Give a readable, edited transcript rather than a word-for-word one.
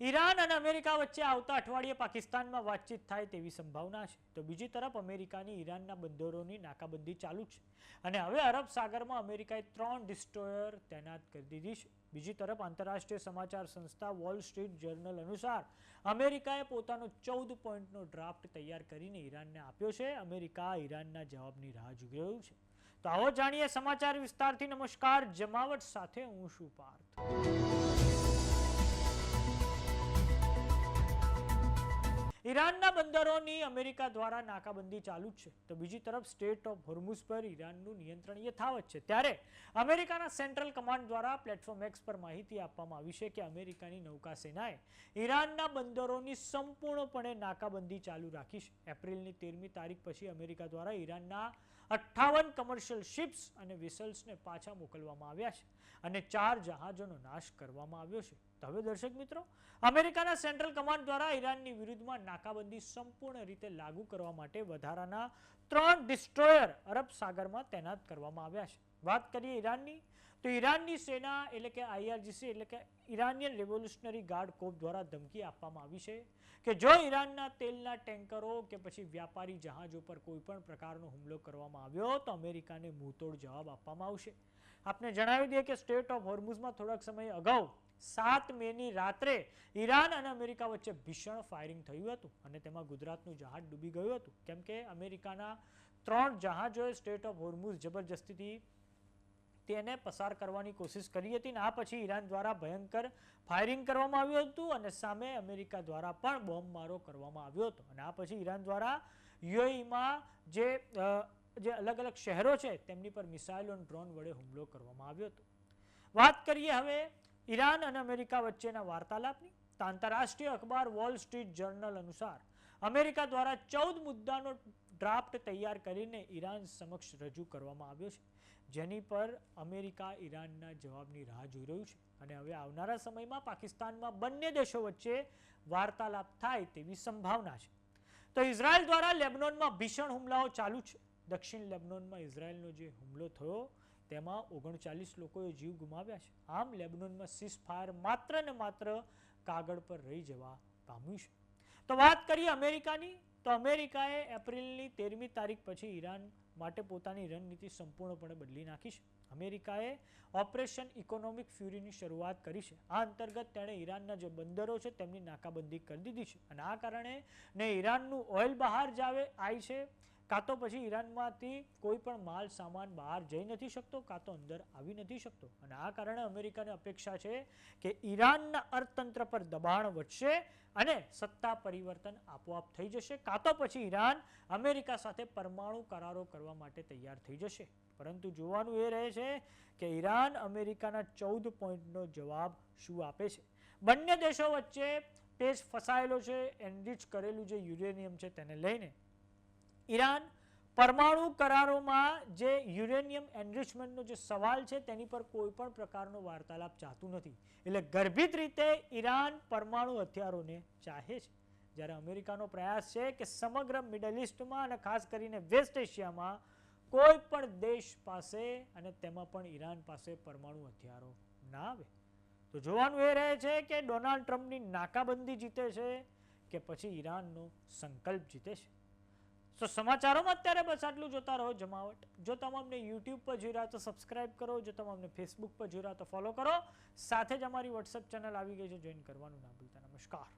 Iran અને America વચ્ચે આવતા અઠવાડિયે પાકિસ્તાનમાં વાતચીત થાય તેવી સંભાવના છે. તો બીજી તરફ અમેરિકાની ઈરાનના બંદરોની નાકાબંધી ચાલુ છે અને હવે અરબ સાગરમાં અમેરિકાએ 3 ડિસ્ટ્રોયર તૈનાત કરી દીધી છે. બીજી તરફ આંતરરાષ્ટ્રીય સમાચાર સંસ્થા વોલ સ્ટ્રીટ જર્નલ અનુસાર અમેરિકાએ પોતાનો 14 પોઈન્ટનો ડ્રાફ્ટ તૈયાર કરીને ઈરાનને આપ્યો છે. અમેરિકા ઈરાનના જવાબની રાહ જોઈ રહ્યું છે. તો આવો જાણીએ સમાચાર વિસ્તારથી. નમસ્કાર, જમાવટ સાથે હું છું પાર્થ. ઈરાનના બંદરોની અમેરિકા દ્વારા નાકાબંધી ચાલુ જ છે. તો બીજી તરફ સ્ટેટ ઓફ હોર્મુઝ પર ઈરાનનું નિયંત્રણ યથાવત છે. ત્યારે અમેરિકાના સેન્ટ્રલ કમાન્ડ દ્વારા પ્લેટફોર્મ એક્સ પર માહિતી આપવામાં આવી છે કે અમેરિકાની નૌકાસેનાએ ઈરાનના બંદરોની સંપૂર્ણપણે નાકાબંધી ચાલુ રાખી છે. એપ્રિલની 13મી તારીખ પછી અમેરિકા દ્વારા ઈરાનના 58 કમર્શિયલ શિપ્સ અને વેસલ્સને પાછા મોકલવામાં આવ્યા છે અને 4 જહાજોનો નાશ કરવામાં આવ્યો છે. તો હવે દર્શક મિત્રો, અમેરિકાના સેન્ટ્રલ કમાન્ડ દ્વારા ઈરાનની વિરુદ્ધમાં નાકાબંધી સંપૂર્ણ રીતે લાગુ કરવા માટે વધારાના 3 ડિસ્ટ્રોયર અરબ સાગરમાં તૈનાત કરવામાં આવ્યા છે. વાત કરીએ ઈરાનની, તો ઈરાનની સેના એટલે કે આઈઆરજીસી એટલે કે ઇરાનિયન રેવોલ્યુશનરી ગાર્ડ કોર્પ દ્વારા ધમકી આપવામાં આવી છે કે જો ઈરાનના તેલના ટેન્કરો કે પછી વ્યાપારી જહાજો પર કોઈ પણ પ્રકારનો હુમલો કરવામાં આવ્યો તો અમેરિકાને મુંહતોડ જવાબ આપવામાં આવશે. આપને જણાવી દઈએ કે સ્ટેટ ઓફ હોર્મુઝમાં થોડાક સમય અગાઉ 7 મેની રાત્રે ઈરાન અને અમેરિકા વચ્ચે ભીષણ ફાયરિંગ થયું હતું અને તેમાં ગુજરાતનું જહાજ ડૂબી ગયું હતું, કેમ કે અમેરિકાના 3 જહાજોએ સ્ટેટ ઓફ હોર્મુઝ જબરજસ્તીથી તેને પસાર કરવાની કોશિશ કરી હતી. આ પછી ઈરાન દ્વારા ભયંકર ફાયરિંગ કરવામાં આવ્યું હતું અને સામે અમેરિકા દ્વારા પણ બોમ્બમારો કરવામાં આવ્યો હતો. અને આ પછી ઈરાન દ્વારા યુએઈમાં જે અલગ અલગ શહેરો છે તેમની પર મિસાઇલો અને ડ્રોન વડે હુમલો કરવામાં આવ્યો હતો. વાત કરીએ હવે ઈરાન અને અમેરિકા વચ્ચેના વાર્તાલાપની, તો આંતરરાષ્ટ્રીય અખબાર વોલ સ્ટ્રીટ જર્નલ અનુસાર અમેરિકા દ્વારા 14 મુદ્દાનો ડ્રાફ્ટ તૈયાર કરીને ઈરાન સમક્ષ રજૂ કરવામાં આવ્યો છે, જેની પર અમેરિકા ઈરાનના જવાબની રાહ જોઈ રહ્યું છે. અને હવે આવનારા સમયમાં પાકિસ્તાનમાં બંને દેશો વચ્ચે વાર્તાલાપ થાય તેવી સંભાવના છે. તો ઇઝરાયલ દ્વારા લેબનોનમાં ભીષણ હુમલાઓ ચાલુ છે. દક્ષિણ લેબનોનમાં ઇઝરાયલનો જે હુમલો થયો તેમાં 39 લોકોએ જીવ ગુમાવ્યા છે. આમ લેબનોનમાં સીઝ ફાયર માત્ર ને માત્ર કાગળ પર રહી જવા પામ્યું છે. તો વાત કરીએ અમેરિકાની, તો અમેરિકાએ એપ્રિલની 13મી તારીખ પછી ઈરાન માટે પોતાની રણનીતિ સંપૂર્ણપણે બદલી નાખી છે. અમેરિકાએ ઓપરેશન ઇકોનોમિક ફ્યુરીની શરૂઆત કરી છે. આ અંતર્ગત તેણે ઈરાનના જે બંદરો છે તેમની નાકાબંધી કરી દીધી છે અને આ કારણે ને ઈરાનનું ઓઇલ બહાર જાવે આવી છે, કાં તો પછી ઈરાનમાંથી કોઈ પણ માલ સામાન બહાર જઈ નથી શકતો, કાં તો અંદર આવી નથી શકતો. અને આ કારણે અમેરિકાને અપેક્ષા છે કે ઈરાનના અર્થતંત્ર પર દબાણ વધશે અને સત્તા પરિવર્તન આપોઆપ થઈ જશે, કાં તો પછી ઈરાન અમેરિકા સાથે પરમાણુ કરારો કરવા માટે તૈયાર થઈ જશે. પરંતુ જોવાનું એ રહે છે કે ઈરાન અમેરિકાના 14 પોઈન્ટનો જવાબ શું આપે છે. બંને દેશો વચ્ચે પેચ ફસાયેલો છે એનરિચ કરેલું જે યુરેનિયમ છે તેને લઈને. ઈરાન પરમાણુ કરારોમાં જે યુરેનિયમ એનરિચમેન્ટનો જે સવાલ છે તેની પર કોઈ પણ પ્રકારનો વાર્તાલાપ ચાહતું નથી. એટલે ગર્ભિત રીતે ઈરાન પરમાણુ હથિયારોને ચાહે છે, જ્યારે અમેરિકાનો પ્રયાસ છે કે સમગ્ર મિડલ ઇસ્ટમાં અને ખાસ કરીને વેસ્ટ એશિયામાં કોઈ પણ દેશ પાસે અને તેમાં પણ ઈરાન પાસે પરમાણુ હથિયારો ના આવે. તો જોવાનું એ રહે છે કે ડોનાલ્ડ ટ્રમ્પની નાકાબંધી જીતે છે કે પછી ઈરાનનો સંકલ્પ જીતે છે. તો સમાચારોમાં અત્યારે બસ આટલું. જોતા રહો જમાવટ. જો તમે અમને યુટ્યુબ પર જોઈ રહ્યા તો સબસ્ક્રાઇબ કરો, જો તમે અમને ફેસબુક પર જોઈ રહ્યા તો ફોલો કરો. સાથે જ અમારી વોટ્સએપ ચેનલ આવી ગઈ છે, જોઈન કરવાનું ના ભૂલતા. નમસ્કાર.